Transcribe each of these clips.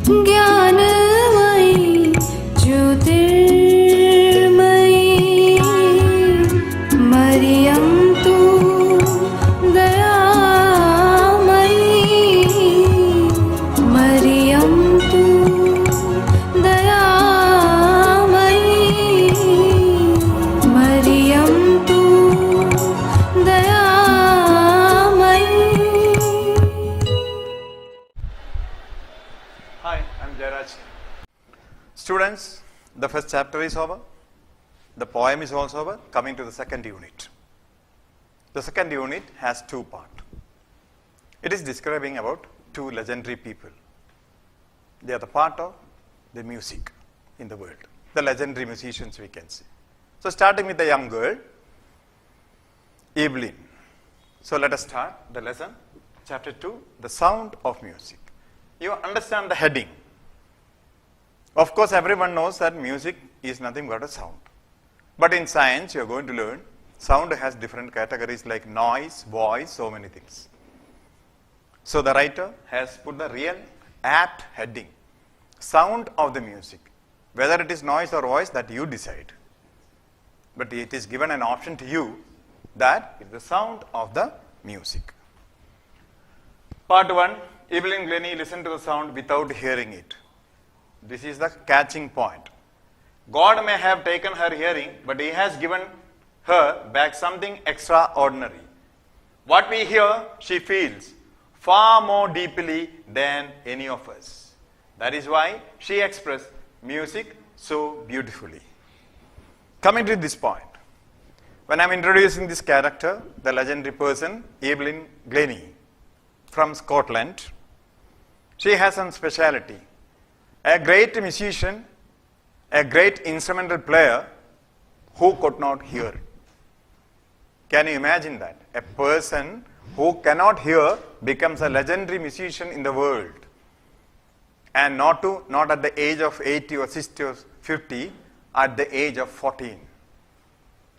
ज्ञानमयी ज्योतिर्मयी मरियम तू दयामयी मरियम तू दयामयी मरियम तू दयामयी. Hi, I'm Jairaj. Students, the first chapter is over. The poem is also over. Coming to the second unit. The second unit has two parts. It is describing about two legendary people. They are the part of the music in the world. The legendary musicians, we can say. So starting with the young girl, Evelyn. So let us start the lesson. Chapter 2, the sound of music. You understand the heading. Of course, everyone knows that music is nothing but a sound. But in science, you are going to learn sound has different categories like noise, voice, so many things. So the writer has put the real apt heading. Sound of the music. Whether it is noise or voice, that you decide. But it is given an option to you that it's the sound of the music. Part 1, Evelyn Glennie listened to the sound without hearing it. This is the catching point. God may have taken her hearing, but He has given her back something extraordinary. What we hear, she feels far more deeply than any of us. That is why she expressed music so beautifully. Coming to this point, when I am introducing this character, the legendary person, Evelyn Glennie from Scotland, she has some speciality. A great musician, a great instrumental player who could not hear. Can you imagine that? A person who cannot hear becomes a legendary musician in the world. And not at the age of 80 or 60 or 50, at the age of 14.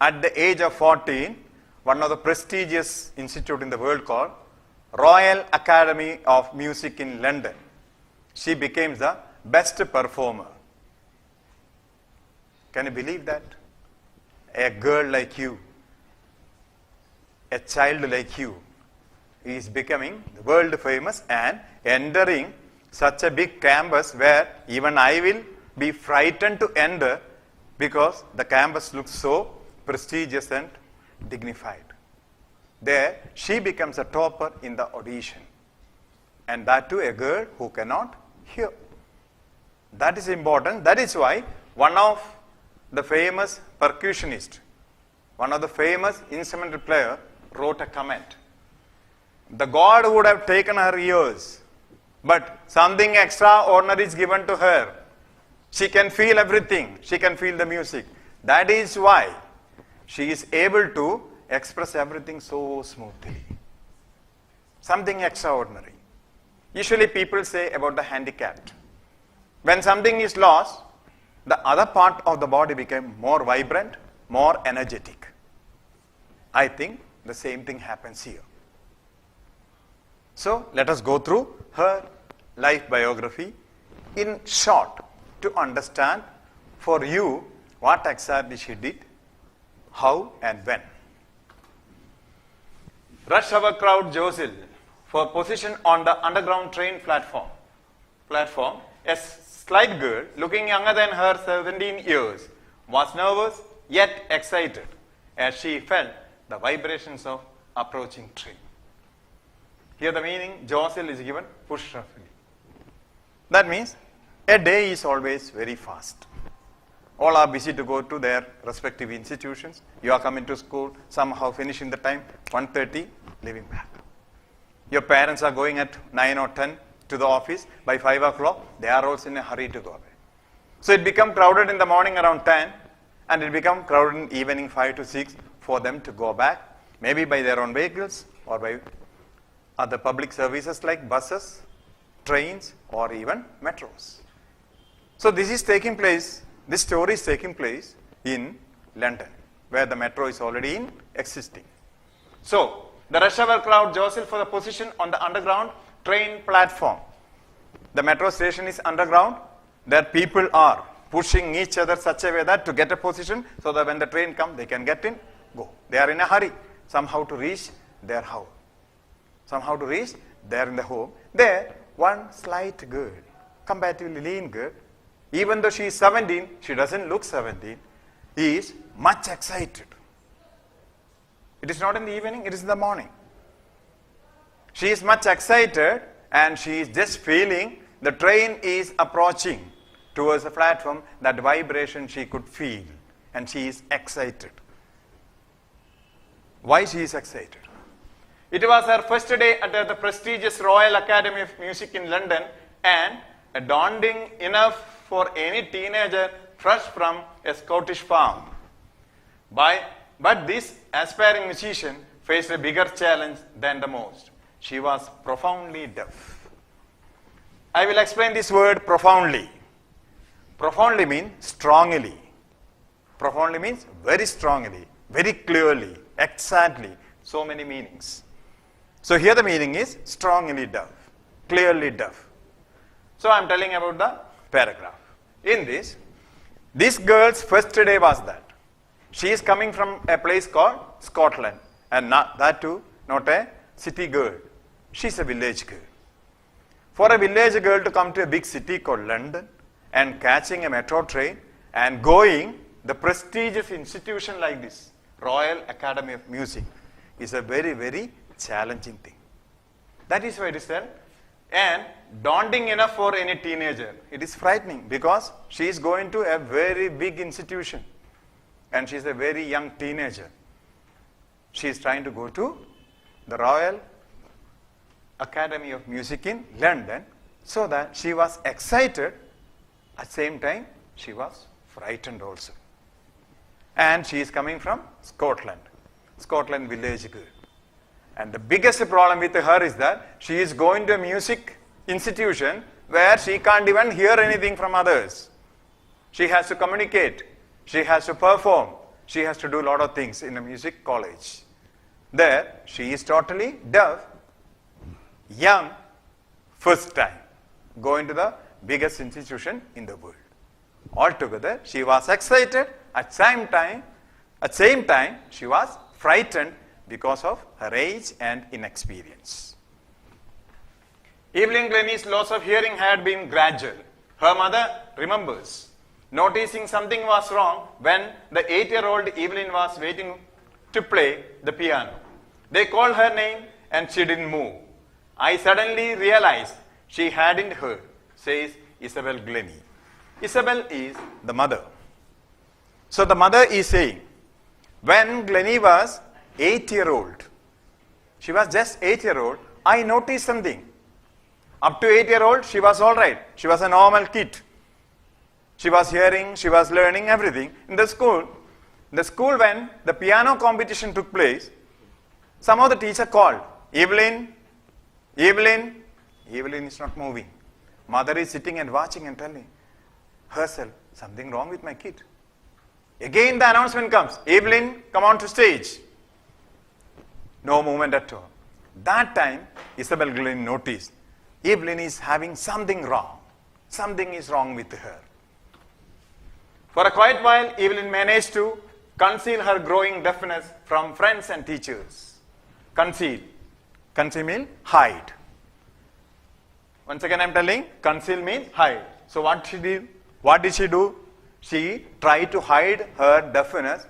At the age of 14, one of the prestigious institute in the world called Royal Academy of Music in London, she became the best performer. Can you believe that? A girl like you, a child like you, is becoming world famous and entering such a big campus where even I will be frightened to enter because the campus looks so prestigious and dignified. There, she becomes a topper in the audition. And that too, a girl who cannot hear. That is important. That is why one of the famous percussionists, one of the famous instrumental player, wrote a comment. The God would have taken her ears, but something extraordinary is given to her. She can feel everything. She can feel the music. That is why she is able to express everything so smoothly. Something extraordinary. Usually people say about the handicapped. When something is lost, the other part of the body became more vibrant, more energetic. I think the same thing happens here. So let us go through her life biography in short to understand for you what exactly she did, how and when. Rush hour crowd jostled for position on the underground train platform. A slight girl, looking younger than her 17 years, was nervous yet excited as she felt the vibrations of approaching train. Here the meaning, jostle is given push roughly. That means a day is always very fast. All are busy to go to their respective institutions. You are coming to school, somehow finishing the time, 1:30, leaving back. Your parents are going at 9 or 10 to the office. By 5 o'clock, they are also in a hurry to go away. So it becomes crowded in the morning around 10, and it becomes crowded in evening 5 to 6 for them to go back, maybe by their own vehicles or by other public services like buses, trains, or even metros. So this is taking place, this story is taking place in London, where the metro is already existing. So the rush hour crowd jostled for the position on the underground train platform. The metro station is underground. There people are pushing each other such a way that to get a position so that when the train comes, they can get in, go. They are in a hurry somehow to reach their house. Somehow to reach there in the home. There, one slight girl, comparatively lean girl, even though she is 17, she doesn't look 17, is much excited. It is not in the evening, it is in the morning. She is much excited and she is just feeling the train is approaching towards the platform. That vibration she could feel and she is excited. Why she is excited? It was her first day at the prestigious Royal Academy of Music in London and daunting enough for any teenager fresh from a Scottish farm. But this aspiring musician faced a bigger challenge than the most. She was profoundly deaf. I will explain this word profoundly. Profoundly means strongly. Profoundly means very strongly, very clearly, exactly. So many meanings. So here the meaning is strongly deaf, clearly deaf. So I am telling about the paragraph. In this girl's first day was that. She is coming from a place called Scotland, and that too not a city girl. She is a village girl. For a village girl to come to a big city called London and catching a metro train and going the prestigious institution like this, Royal Academy of Music, is a very, very challenging thing. That is why it is said, and daunting enough for any teenager. It is frightening because she is going to a very big institution and she is a very young teenager. She is trying to go to the Royal Academy of Music in London, so that she was excited, at the same time she was frightened also. And she is coming from Scotland village girl. And the biggest problem with her is that she is going to a music institution where she can't even hear anything from others. She has to communicate, she has to perform, she has to do a lot of things in a music college. There, she is totally deaf, young, first time, going to the biggest institution in the world. Altogether, she was excited, at same time, she was frightened because of her age and inexperience. Evelyn Glennie's loss of hearing had been gradual. Her mother remembers noticing something was wrong when the 8-year-old Evelyn was waiting to play the piano. They called her name and she didn't move. I suddenly realized she hadn't heard, says Isabel Glennie. Isabel is the mother. So the mother is saying, when Glennie was 8-year-old, she was just 8-year-old, I noticed something. Up to 8-year-old, she was all right. She was a normal kid. She was hearing, she was learning everything. In the school when the piano competition took place, somehow the teacher called, Evelyn is not moving. Mother is sitting and watching and telling herself, something wrong with my kid. Again the announcement comes, Evelyn, come on to stage. No movement at all. That time, Isabel Glennie noticed, Evelyn is having something wrong. Something is wrong with her. For a quiet while, Evelyn managed to conceal her growing deafness from friends and teachers. Conceal. Conceal means hide. Once again I am telling, conceal means hide. So what did she do? She tried to hide her deafness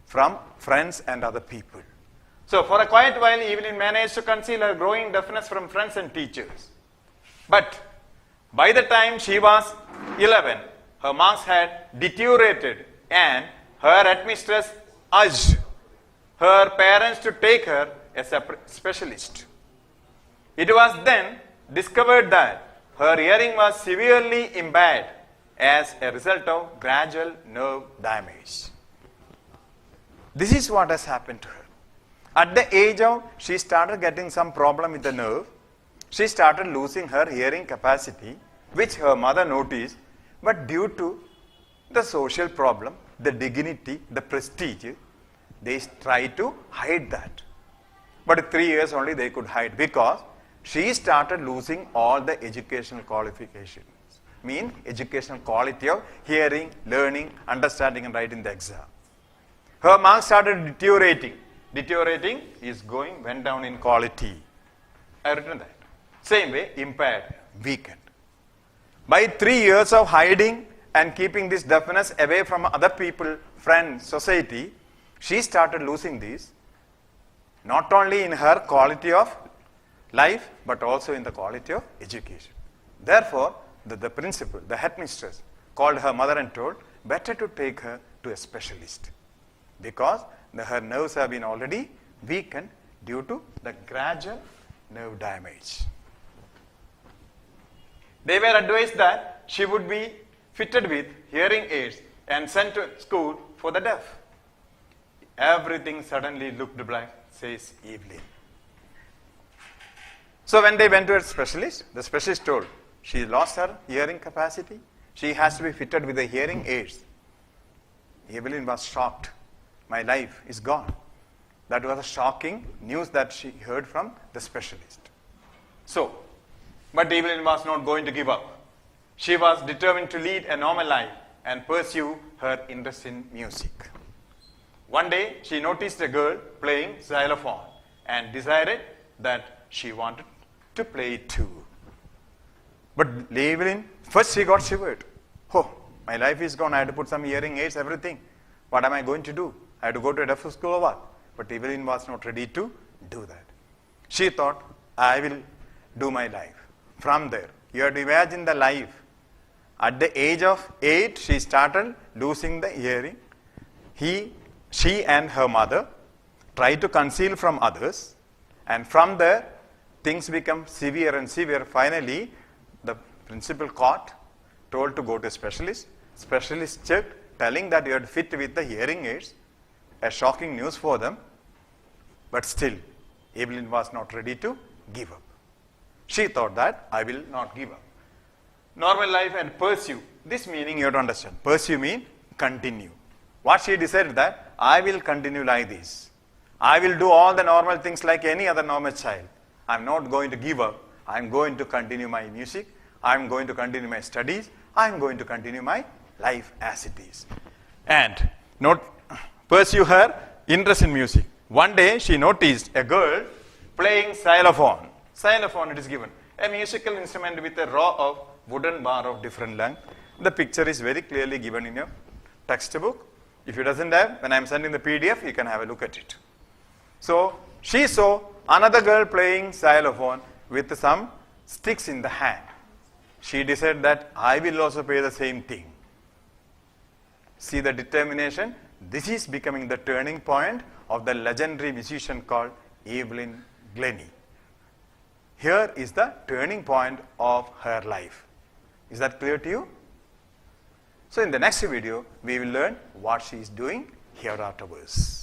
from friends and other people. So for a quiet while, Evelyn managed to conceal her growing deafness from friends and teachers. But by the time she was 11, her marks had deteriorated and her headmistress urged her parents to take her as a specialist. It was then discovered that her hearing was severely impaired as a result of gradual nerve damage. This is what has happened to her. At the age of, she started getting some problem with the nerve. She started losing her hearing capacity, which her mother noticed, but due to the social problem, the dignity, the prestige, they tried to hide that. But 3 years only they could hide, because she started losing all the educational qualifications. Mean educational quality of hearing, learning, understanding and writing the exam. Her marks started deteriorating. Deteriorating is went down in quality. I have written that. Same way, impaired, weakened. By 3 years of hiding and keeping this deafness away from other people, friends, society, she started losing this, not only in her quality of life, but also in the quality of education. Therefore, the principal, the headmistress, called her mother and told, better to take her to a specialist, because her nerves have been already weakened due to the gradual nerve damage. They were advised that she would be fitted with hearing aids and sent to school for the deaf. Everything suddenly looked black, says Evelyn. So when they went to a specialist, the specialist told, she lost her hearing capacity. She has to be fitted with the hearing aids. Evelyn was shocked. My life is gone. That was a shocking news that she heard from the specialist. So, but Evelyn was not going to give up. She was determined to lead a normal life and pursue her interest in music. One day, she noticed a girl playing xylophone and decided that she wanted to play it too. But Evelyn, first she got shivered. Oh, my life is gone. I had to put some hearing aids, everything. What am I going to do? I had to go to a deaf school or what? But Evelyn was not ready to do that. She thought, I will do my life. From there, you have to imagine the life. At the age of 8, she started losing the hearing. She and her mother tried to conceal from others. And from there, things become severe and severe. Finally, the principal caught, told to go to a specialist. Specialist checked, telling that you had fit with the hearing aids. A shocking news for them. But still, Evelyn was not ready to give up. She thought that I will not give up. Normal life and pursue. This meaning you have to understand. Pursue means continue. What she decided that I will continue like this. I will do all the normal things like any other normal child. I am not going to give up. I am going to continue my music. I am going to continue my studies. I am going to continue my life as it is. And not pursue her interest in music. One day she noticed a girl playing xylophone. Xylophone, it is given. A musical instrument with a row of wooden bar of different length. The picture is very clearly given in your textbook. If it doesn't have, when I am sending the PDF, you can have a look at it. So she saw another girl playing xylophone with some sticks in the hand. She decided that I will also play the same thing. See the determination? This is becoming the turning point of the legendary musician called Evelyn Glennie. Here is the turning point of her life. Is that clear to you? So in the next video, we will learn what she is doing here afterwards.